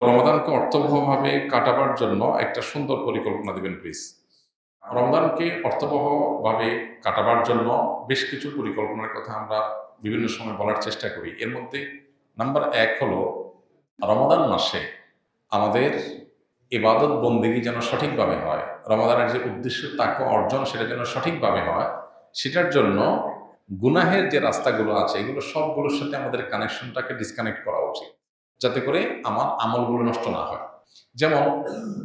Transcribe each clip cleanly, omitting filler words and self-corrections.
রমাদানকে অর্থবহভাবে কাটাবার জন্য একটা সুন্দর পরিকল্পনা দিবেন প্লিজ। রমাদানকে অর্থবহভাবে কাটাবার জন্য বেশ কিছু পরিকল্পনার কথা আমরা বিভিন্ন সময় বলার চেষ্টা করি। এর মধ্যে নাম্বার ১ হলো রমাদান মাসে আমাদের ইবাদত বন্দেগী যেন সঠিকভাবে হয়। রমাদানের যে উদ্দেশ্য তাকওয়া অর্জন সেটা যেন সঠিকভাবে হয়, সেটার জন্য গুনাহের যে রাস্তাগুলো আছে এগুলো সবগুলোর সাথে আমাদের কানেকশনটাকে ডিসকানেক্ট করা উচিত, যাতে করে আমার আমলগুলো নষ্ট না হয়। যেমন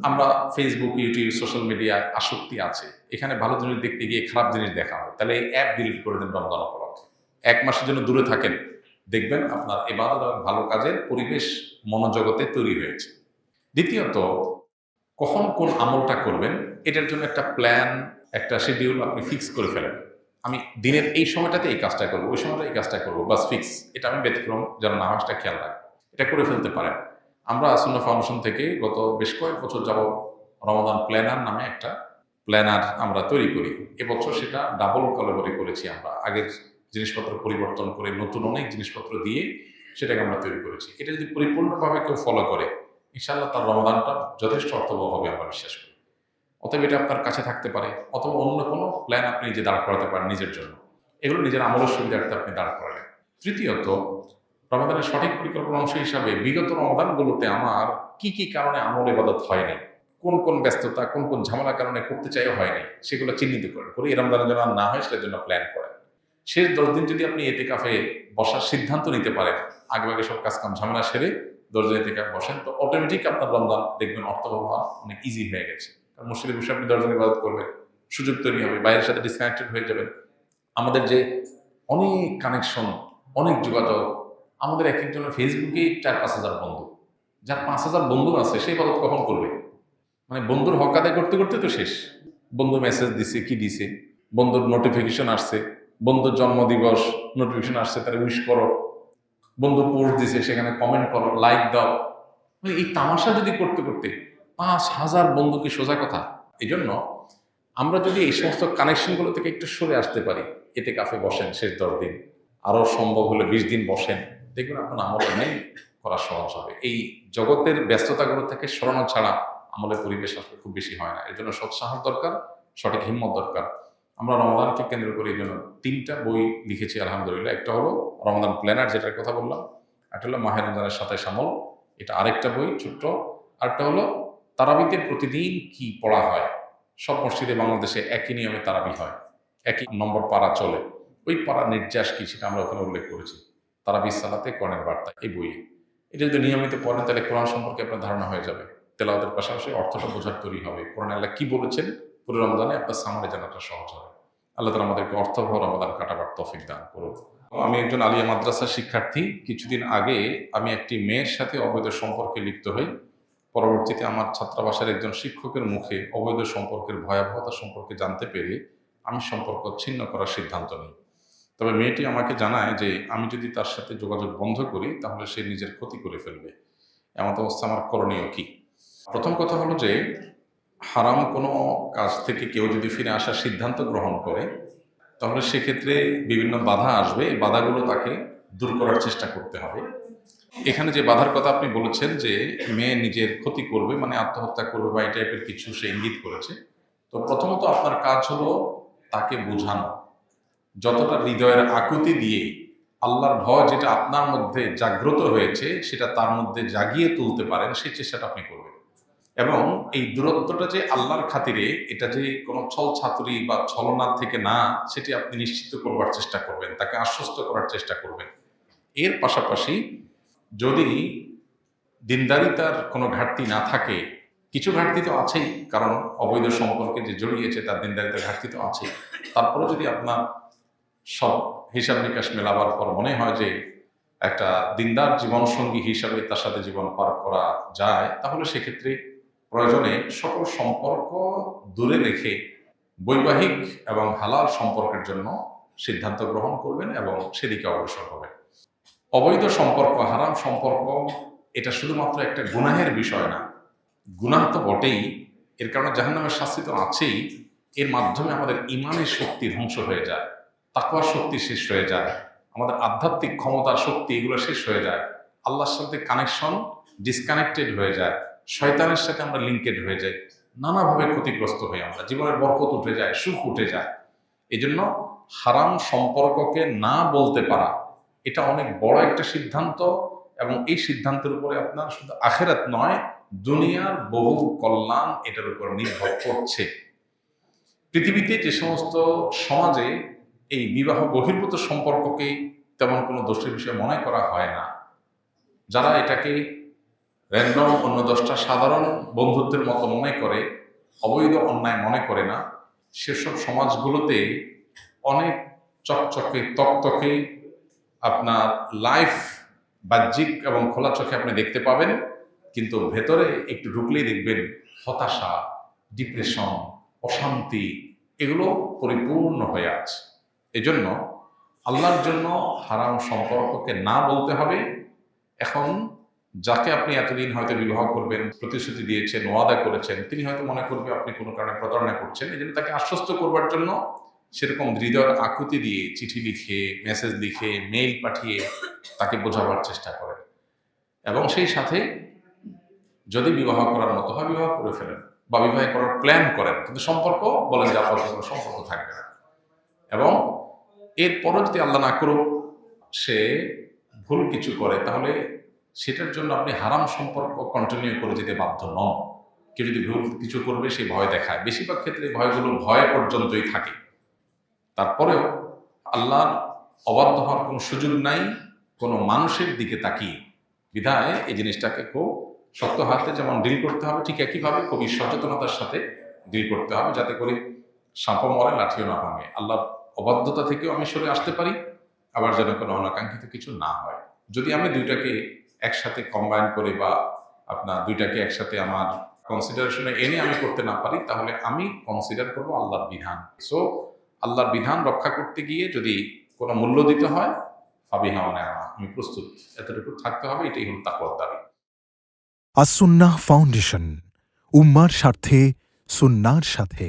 আমরা ফেসবুক, ইউটিউব, সোশ্যাল মিডিয়া আসক্তি আছে, এখানে ভালো জিনিস দেখতে গিয়ে খারাপ জিনিস দেখা হয়, তাহলে এই অ্যাপ ডিলিট করে দেন রমজান উপলক্ষে। ১ মাসের জন্য দূরে থাকেন, দেখবেন আপনার ইবাদত এবং ভালো কাজের পরিবেশ মনোজগতে তৈরি হয়েছে। দ্বিতীয়ত, কখন কোন আমলটা করবেন এটার জন্য একটা প্ল্যান, একটা শিডিউল আপনি ফিক্স করে ফেলেন। আমি দিনের এই সময়টাতে এই কাজটা করবো, ওই সময়টা এই কাজটা করবো, বাস ফিক্স। এটা আমি ব্যতিক্রম যেন না হয় সেটা খেয়াল রাখবো, এটা করে ফেলতে পারেন। আমরা সুন্নাহ ফাউন্ডেশন থেকে গত বেশ কয়েক বছর যাবত রমাদান প্ল্যানার নামে একটা প্ল্যানার আমরা তৈরি করি। এবছর সেটা ডাবল কলাবরি করেছি আমরা, আগের জিনিসপত্র পরিবর্তন করে নতুন অনেক জিনিসপত্র দিয়ে সেটাকে আমরা তৈরি করেছি। এটা যদি পরিপূর্ণভাবে কেউ ফলো করে, ইনশাআল্লাহ তার রমাদানটা যথেষ্ট অর্থবহ হবে আমরা বিশ্বাস করি। অতএব এটা আপনার কাছে থাকতে পারে, অথবা অন্য কোনো প্ল্যান আপনি যে দাঁড় করাতে পারেন নিজের জন্য, এগুলো নিজের আমলের সুবিধার্থে আপনি দাঁড় করালেন। তৃতীয়ত, রমাদানের সঠিক পরিকল্পনা অংশ হিসাবে বিগত রমাদানগুলোতে আমার কি কি কারণে আমল ইবাদত হয়নি, কোন কোন ব্যস্ততা, কোন কোন ঝামেলার কারণে করতে চাইও হয়নি, সেগুলো চিহ্নিত করেন, করে এই রমজানের জন্য আর না হয় সেটার জন্য প্ল্যান করেন। শেষ 10 দিন যদি আপনি এতেকাফে বসার সিদ্ধান্ত নিতে পারেন, আগে সব কাজকাম ঝামেলা সেরে 10 দিন এতেকাফে বসেন, তো অটোমেটিক আপনার রমজান দেখবেন অর্থবহ হওয়া অনেক ইজি হয়ে গেছে। কারণ মসজিদে বসে আপনি 10 দিন ইবাদত করবেন, সুযোগ তৈরি হবে, বাইরের সাথে ডিসকানেক্টেড হয়ে যাবেন। আমাদের যে অনেক কানেকশন, অনেক যোগাযোগ, আমাদের এক একজনের ফেসবুকে 4-5 হাজার বন্ধু। যার 5 হাজার বন্ধু আছে সে ইবাদত কখন করবে? মানে বন্ধুর হক আদায় করতে করতে তো শেষ। বন্ধু মেসেজ দিছে, কি দিছে, বন্ধুর নোটিফিকেশন আসছে, বন্ধুর জন্মদিবস নোটিফিকেশন আসছে, তারা উইশ করো, বন্ধু পোস্ট দিছে সেখানে কমেন্ট করো, লাইক দাও। মানে এই তামাশা যদি করতে করতে 5,000 বন্ধু কি সোজা কথা? এই জন্য আমরা যদি এই সমস্ত কানেকশনগুলো থেকে একটু সরে আসতে পারি, এতে কাফে বসেন শেষ 10 দিন, আরো সম্ভব হলে 20 দিন বসেন, দেখবেন আপনার আমল নেই করা সহজ হবে। এই জগতের ব্যস্ততাগুলো থেকে সরানো ছাড়া আমলের পরিবেশ আসলে খুব বেশি হয় না। এর জন্য সৎসাহস দরকার, সঠিক হিম্মত দরকার। আমরা রমাদানকে কেন্দ্র করে এই জন্য 3টা বই লিখেছি আলহামদুলিল্লাহ। একটা হলো রমাদান প্ল্যানার, যেটার কথা বললাম, একটা হলো মাহে রমজানের সাথে আমল, এটা আরেকটা বই ছোট্ট, আরেকটা হলো তারাবিতে প্রতিদিন কি পড়া হয়। সব মসজিদে বাংলাদেশে একই নিয়মে তারাবি হয়, একই নম্বর পারা চলে, ওই পাড়ার নির্যাস কি সেটা আমরা ওখানে উল্লেখ করেছি, তারাবি সালাতে কোরআনের বার্তা এই বইয়ে। এটা যদি নিয়মিত পড়েন তাহলে কোরআন সম্পর্কে আপনার ধারণা হয়ে যাবে, তেলাওয়াতের পাশাপাশি অর্থটা বোঝার তৈরি হবে, কোরআন আল্লাহ কি বলেছেন পুরো রমজানে আপনার সামনে জানাটা সহজ হবে। আল্লাহ তাআলা আমাদেরকে অর্থবহ রমাদান কাটাবার তৌফিক দান করুন। আমি একজন আলিয়া মাদ্রাসার শিক্ষার্থী। কিছুদিন আগে আমি একটি মেয়ের সাথে অবৈধ সম্পর্কে লিপ্ত হই। পরবর্তীতে আমার ছাত্রাবাসের একজন শিক্ষকের মুখে অবৈধ সম্পর্কের ভয়াবহতা সম্পর্কে জানতে পেরে আমি সম্পর্ক ছিন্ন করার সিদ্ধান্ত নিই। তবে মেয়েটি আমাকে জানায় যে আমি যদি তার সাথে যোগাযোগ বন্ধ করি তাহলে সে নিজের ক্ষতি করে ফেলবে। এমন অবস্থা আমার করণীয় কি? প্রথম কথা হলো যে হারাম কোনো কাজ থেকে কেউ যদি ফিরে আসার সিদ্ধান্ত গ্রহণ করে তাহলে সেক্ষেত্রে বিভিন্ন বাধা আসবে, এই বাধাগুলো তাকে দূর করার চেষ্টা করতে হবে। এখানে যে বাধার কথা আপনি বলেছেন যে মেয়ে নিজের ক্ষতি করবে, মানে আত্মহত্যা করবে বা এই টাইপের কিছু সে ইঙ্গিত করেছে, তো প্রথমত আপনার কাজ হলো তাকে বোঝানো, যতটা হৃদয়ের আকুতি দিয়ে আল্লাহর ভয় যেটা আপনার মধ্যে জাগ্রত হয়েছে সেটা তার মধ্যে জাগিয়ে তুলতে পারেন সেই চেষ্টাটা আপনি করবেন। এবং এই দূরত্বটা যে আল্লাহর খাতিরে, এটা যে কোনো ছল ছাতুরি বা ছলনা থেকে না, সেটি আপনি নিশ্চিত করবার চেষ্টা করবেন, তাকে আশ্বস্ত করার চেষ্টা করবেন। এর পাশাপাশি যদি দিনদারিতার কোনো ঘাটতি না থাকে, কিছু ঘাটতি তো আছেই, কারণ অবৈধ সম্পর্কে যে জড়িয়েছে তার দিনদারিতার ঘাটতি তো আছেই, তারপরে যদি আপনার সব হিসাব নিকাশ মেলাবার পর মনে হয় যে একটা দিনদার জীবনসঙ্গী হিসাবে তার সাথে জীবন পার করা যায়, তাহলে সেক্ষেত্রে প্রয়োজনে সকল সম্পর্ক দূরে রেখে বৈবাহিক এবং হালাল সম্পর্কের জন্য সিদ্ধান্ত গ্রহণ করবেন এবং সেদিকে অগ্রসর হবেন। অবৈধ সম্পর্ক, হারাম সম্পর্ক, এটা শুধুমাত্র একটা গুনাহের বিষয় না। গুনাহ তো বটেই, এর কারণে জাহান্নামের শাস্তি তো আছেই, এর মাধ্যমে আমাদের ইমানের শক্তি ধ্বংস হয়ে যায়, তাকওয়ার শক্তি শেষ হয়ে যায়, আমাদের আধ্যাত্মিক ক্ষমতার শক্তি এগুলো শেষ হয়ে যায়, আল্লাহর সাথে কানেকশন ডিসকানেক্টেড হয়ে যায়, শয়তানের সাথে আমরা লিঙ্কেড হয়ে যাই, নানাভাবে ক্ষতিগ্রস্ত হই, আমরা জীবনের বরকত উঠে যায়, সুখ উঠে যায়। এই জন্য হারাম সম্পর্ককে না বলতে পারা এটা অনেক বড় একটা সিদ্ধান্ত, এবং এই সিদ্ধান্তের উপরে আপনার শুধু আখেরাত নয়, দুনিয়ার বহু কল্যাণ এটার উপর নির্ভর করছে। পৃথিবীতে যে সমস্ত সমাজে এই বিবাহ বহির্ভূত সম্পর্ককে তেমন কোনো দোষের বিষয় মনে করা হয় না, যারা এটাকে র্যান্ডম অন্য 10টা সাধারণ বন্ধুত্বের মতো মনে করে, অবৈধ অন্যায় মনে করে না, সেসব সমাজগুলোতে অনেক চকচকে তকতকে আপনার লাইফ বাহ্যিক এবং খোলা চোখে আপনি দেখতে পাবেন, কিন্তু ভেতরে একটু ঢুকলেই দেখবেন হতাশা, ডিপ্রেশন, অশান্তি এগুলো পরিপূর্ণ হয়ে আছে। এজন্য আল্লাহর জন্য হারাম সম্পর্ককে না বলতে হবে। এখন যাকে আপনি এতদিন হয়তো বিবাহ করবেন প্রতিশ্রুতি দিয়েছেন, ওয়াদা করেছেন, তিনি হয়তো মনে করবে আপনি কোনো কারণে প্রতারণা করছেন। এই জন্য তাকে আশ্বস্ত করবার জন্য সেরকম হৃদয়ের আকুতি দিয়ে চিঠি লিখে, মেসেজ লিখে, মেইল পাঠিয়ে তাকে বোঝাবার চেষ্টা করেন, এবং সেই সাথে যদি বিবাহ করার মতো হয় বিবাহ করে ফেলেন, বা বিবাহ করার প্ল্যান করেন, কিন্তু সম্পর্ক বলেন যে আপাতত কোনো সম্পর্ক থাকবে না। এবং এরপরও যদি আল্লাহ না করুক সে ভুল কিছু করে, তাহলে সেটার জন্য আপনি হারাম সম্পর্ক কন্টিনিউ করে যেতে বাধ্য নন। কেউ যদি ভুল কিছু করবে সে ভয় দেখায়, বেশিরভাগ ক্ষেত্রে ভয়গুলো ভয় পর্যন্তই থাকে। তারপরেও আল্লাহর অবাধ্য হওয়ার কোনো সুযোগ নাই কোনো মানুষের দিকে তাকিয়ে। বিধায় এই জিনিসটাকে খুব শক্ত হাতে যেমন ডিল করতে হবে, ঠিক একইভাবে খুবই সচেতনতার সাথে ডিল করতে হবে, যাতে করে সাপও মরে লাঠিও না ভাঙে। আল্লাহর অবাধ্যতা থেকেও আমি সরে আসতে পারি, আবার যেন কোনো অনাকাঙ্ক্ষিত কিছু না হয়। যদি আমি দুইটাকে একসাথে কম্বাইন করে বা আপনার দুইটাকে একসাথে আমার কনসিডারেশনে এনে আমি করতে না পারি, তাহলে আমি কনসিডার করবো আল্লাহর বিধান। সো আল্লাহর বিধান রক্ষা করতে গিয়ে যদি কোনো মূল্য দিতে হয়, ফাবিহা ওয়া নি'মা, আমি প্রস্তুত, এতটুকু থাকতে হবে। এটাই হল তাকওয়ার দাবি। আস-সুন্নাহ ফাউন্ডেশন, উম্মার স্বার্থে সুন্নাহর সাথে।